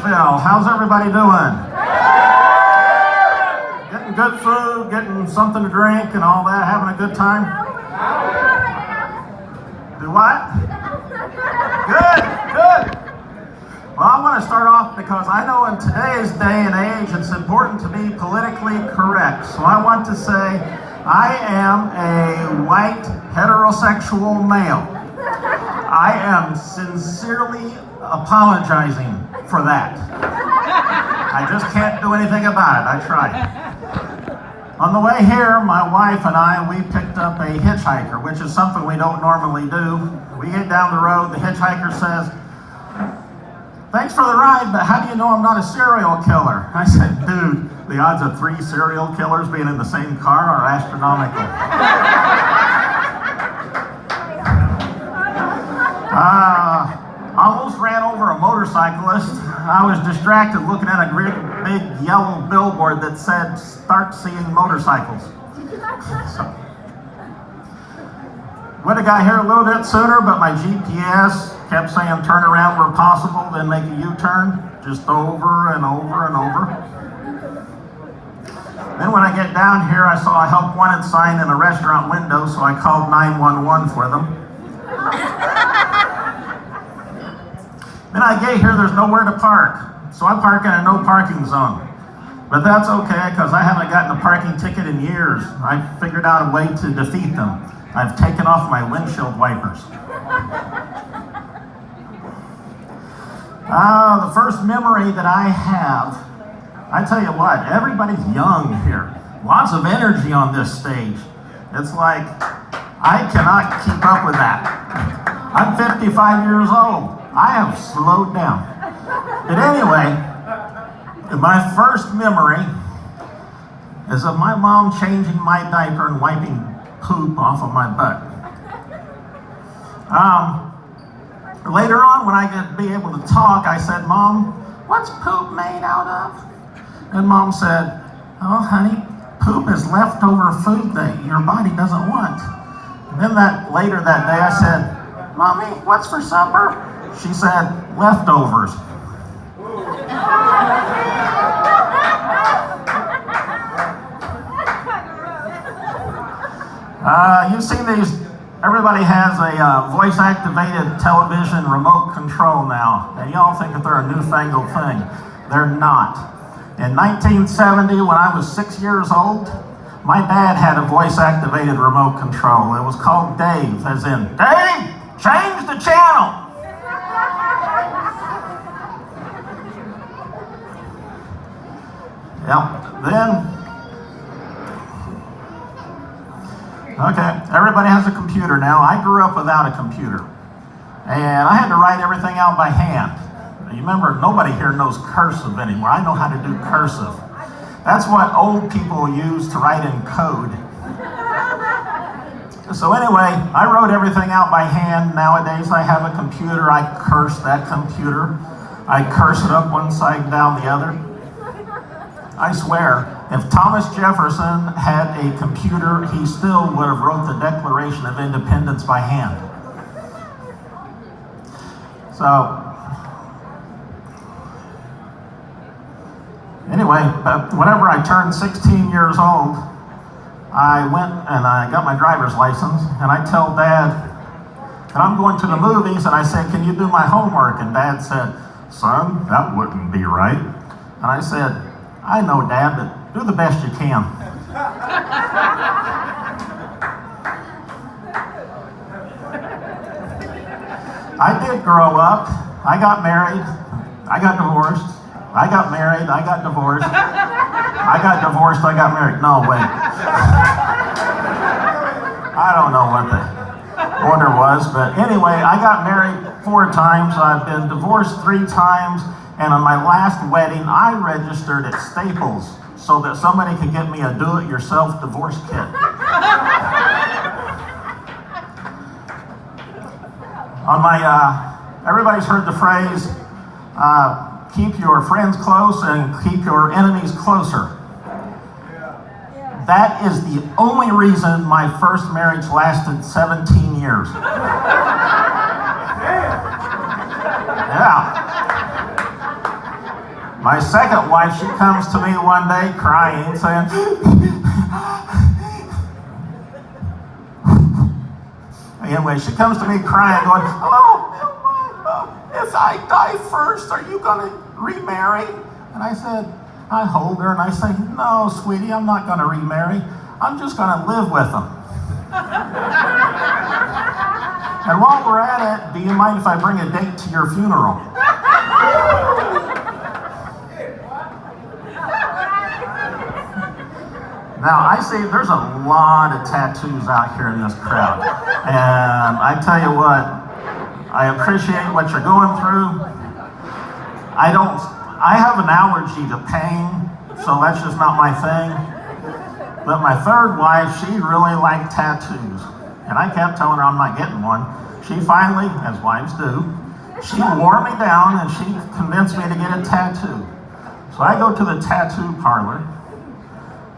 Nashville. How's everybody doing? Getting good food, getting something to drink and all that, having a good time? Do what? Good, good. Well, I want to start off because I know in today's day and age it's important to be politically correct. So I want to say I am a white heterosexual male. I am sincerely apologizing for that. I just can't do anything about it. I tried. On the way here, my wife and I, we picked up a hitchhiker, which is something we don't normally do. We get down the road, the hitchhiker says, "Thanks for the ride, but how do you know I'm not a serial killer?" I said, "Dude, the odds of 3 serial killers being in the same car are astronomical." Almost ran over a motorcyclist. I was distracted looking at a great big yellow billboard that said, "Start seeing motorcycles." So, would have got here a little bit sooner, but my GPS kept saying turn around where possible, then make a U-turn, just over and over and over. Then when I get down here, I saw a help wanted sign in a restaurant window, so I called 911 for them. Then I get here, there's nowhere to park, so I park in a no parking zone. But that's okay, because I haven't gotten a parking ticket in years. I figured out a way to defeat them. I've taken off my windshield wipers. The first memory that I have, I tell you what, everybody's young here. Lots of energy on this stage. It's like, I cannot keep up with that. I'm 55 years old. I have slowed down. But anyway, my first memory is of my mom changing my diaper and wiping poop off of my butt. Later on, when I could be able to talk, I said, "Mom, what's poop made out of?" And Mom said, "Oh, honey, poop is leftover food that your body doesn't want." And then later that day, I said, "Mommy, what's for supper?" She said, "Leftovers." You've seen these, everybody has a voice-activated television remote control now, and y'all think that they're a newfangled thing. They're not. In 1970, when I was 6 years old, my dad had a voice-activated remote control. It was called Dave, as in, "Dave, change the channel." Yep, then, okay, everybody has a computer now. I grew up without a computer, and I had to write everything out by hand. You remember, nobody here knows cursive anymore. I know how to do cursive. That's what old people use to write in code. So anyway, I wrote everything out by hand. Nowadays, I have a computer. I curse that computer. I curse it up one side and down the other. I swear, if Thomas Jefferson had a computer, he still would have wrote the Declaration of Independence by hand. So, anyway, but whenever I turned 16 years old, I went and I got my driver's license, and I tell Dad that I'm going to the movies, and I said, "Can you do my homework?" And Dad said, "Son, that wouldn't be right." And I said, "I know, Dad, but do the best you can." I did grow up. I got married. I got divorced. I got married. I got divorced. I got divorced. I got married. No, wait. I don't know what the order was, but anyway, I got married 4 times. I've been divorced 3 times. And on my last wedding, I registered at Staples so that somebody could get me a do-it-yourself divorce kit. On my, everybody's heard the phrase, keep your friends close and keep your enemies closer. That is the only reason my first marriage lasted 17 years. Yeah. My second wife, she comes to me one day crying, saying, anyway, she comes to me crying, going, if I die first, are you going to remarry? And I said, I hold her and I say, no, sweetie, I'm not going to remarry. I'm just going to live with them. And while we're at it, do you mind if I bring a date to your funeral? Now, I see there's a lot of tattoos out here in this crowd. And I tell you what, I appreciate what you're going through. I have an allergy to pain, so that's just not my thing. But my third wife, she really liked tattoos. And I kept telling her I'm not getting one. She finally, as wives do, she wore me down and she convinced me to get a tattoo. So I go to the tattoo parlor,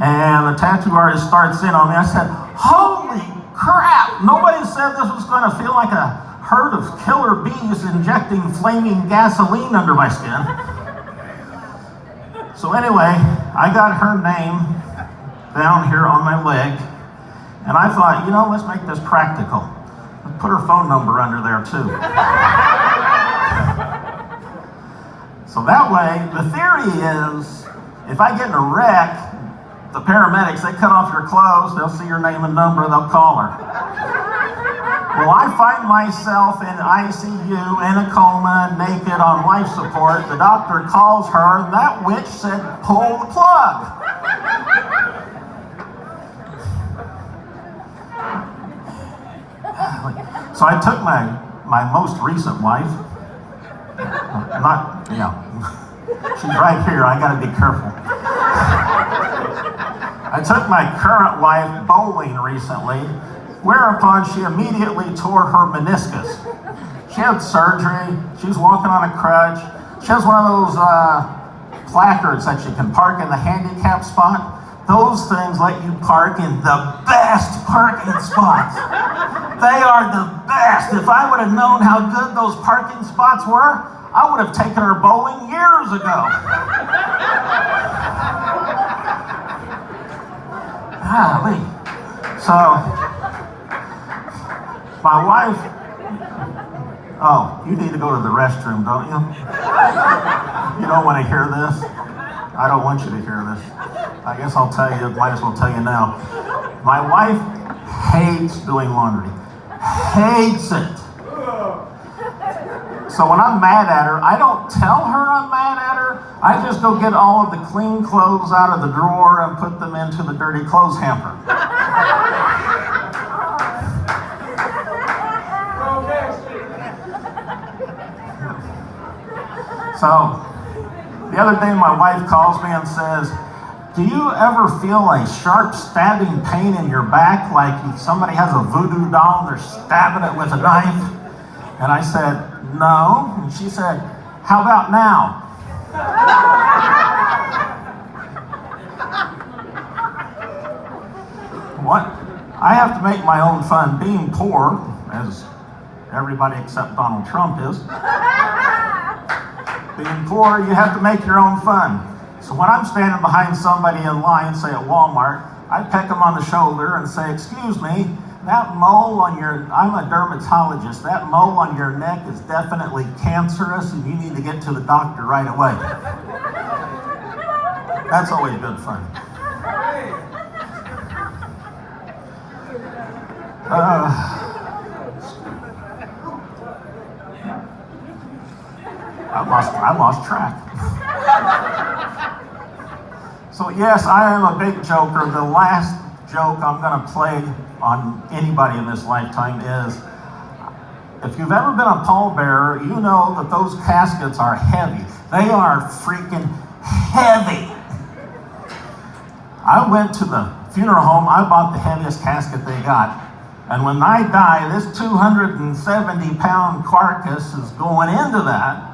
and the tattoo artist starts in on me. I said, holy crap, nobody said this was going to feel like a herd of killer bees injecting flaming gasoline under my skin. So anyway, I got her name down here on my leg, and I thought, let's make this practical. Let's put her phone number under there too. So that way, the theory is, if I get in a wreck, the paramedics, they cut off your clothes, they'll see your name and number, they'll call her. Well, I find myself in ICU, in a coma, naked on life support. The doctor calls her, and that witch said, pull the plug. So I took my most recent wife, she's right here, I gotta be careful. I took my current wife bowling recently, whereupon she immediately tore her meniscus. She had surgery, she was walking on a crutch. She has one of those placards that you can park in the handicap spot. Those things let you park in the best parking spots. They are the best. If I would have known how good those parking spots were, I would have taken her bowling years ago. Golly. So, my wife, you need to go to the restroom, don't you? You don't want to hear this? I don't want you to hear this. I guess I'll tell you, might as well tell you now. My wife hates doing laundry. Hates it. So when I'm mad at her, I don't tell her I'm mad at her. I just go get all of the clean clothes out of the drawer and put them into the dirty clothes hamper. So the other day my wife calls me and says, do you ever feel a sharp stabbing pain in your back, like somebody has a voodoo doll, they're stabbing it with a knife? And I said, no. And she said, how about now? What? I have to make my own fun. Being poor, as everybody except Donald Trump is, being poor, you have to make your own fun. So when I'm standing behind somebody in line, say at Walmart, I peck them on the shoulder and say, excuse me, that mole on your, I'm a dermatologist, that mole on your neck is definitely cancerous and you need to get to the doctor right away. That's always good fun. I lost track. So yes, I am a big joker. The last joke I'm going to play on anybody in this lifetime is, if you've ever been a pallbearer, you know that those caskets are heavy. They are freaking heavy. I went to the funeral home, I bought the heaviest casket they got. And when I die, this 270-pound carcass is going into that.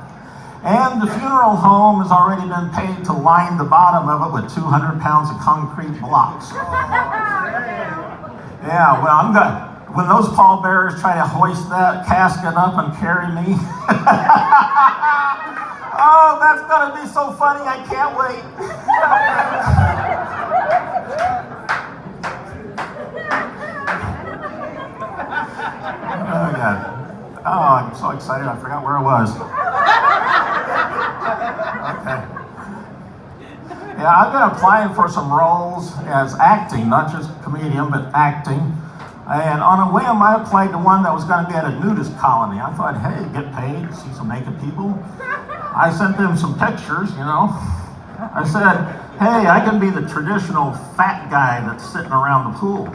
And the funeral home has already been paid to line the bottom of it with 200 pounds of concrete blocks. Yeah, well, I'm good. When those pallbearers try to hoist that casket up and carry me, oh, that's gonna be so funny, I can't wait. Oh, God. Oh, I'm so excited, I forgot where I was. Okay. Yeah, I've been applying for some roles as acting, not just comedian, but acting. And on a whim, I applied to one that was going to be at a nudist colony. I thought, hey, get paid, see some naked people. I sent them some pictures, you know. I said, hey, I can be the traditional fat guy that's sitting around the pool.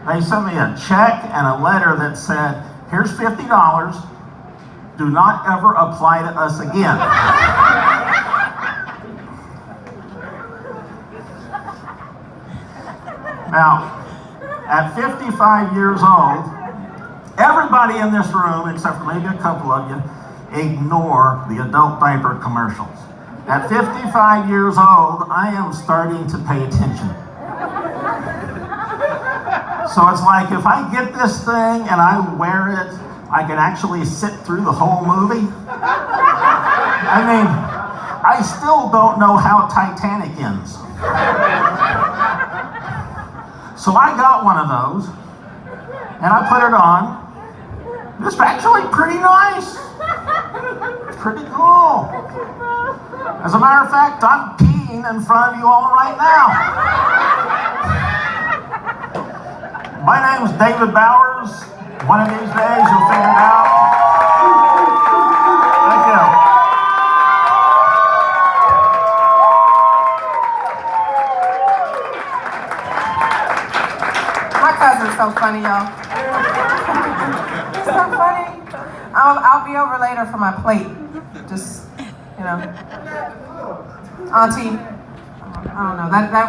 They sent me a check and a letter that said, here's $50. Do not ever apply to us again. Now, at 55 years old, everybody in this room, except for maybe a couple of you, ignore the adult diaper commercials. At 55 years old, I am starting to pay attention. So it's like, if I get this thing and I wear it, I can actually sit through the whole movie. I mean, I still don't know how Titanic ends. So I got one of those, and I put it on. It's actually pretty nice. It's pretty cool. As a matter of fact, I'm peeing in front of you all right now. My name's David Bowers. One of these days you'll figure it out. Thank you. My cousin's so funny, y'all. He's so funny. I'll be over later for my plate. Just, you know. Auntie, I don't know. That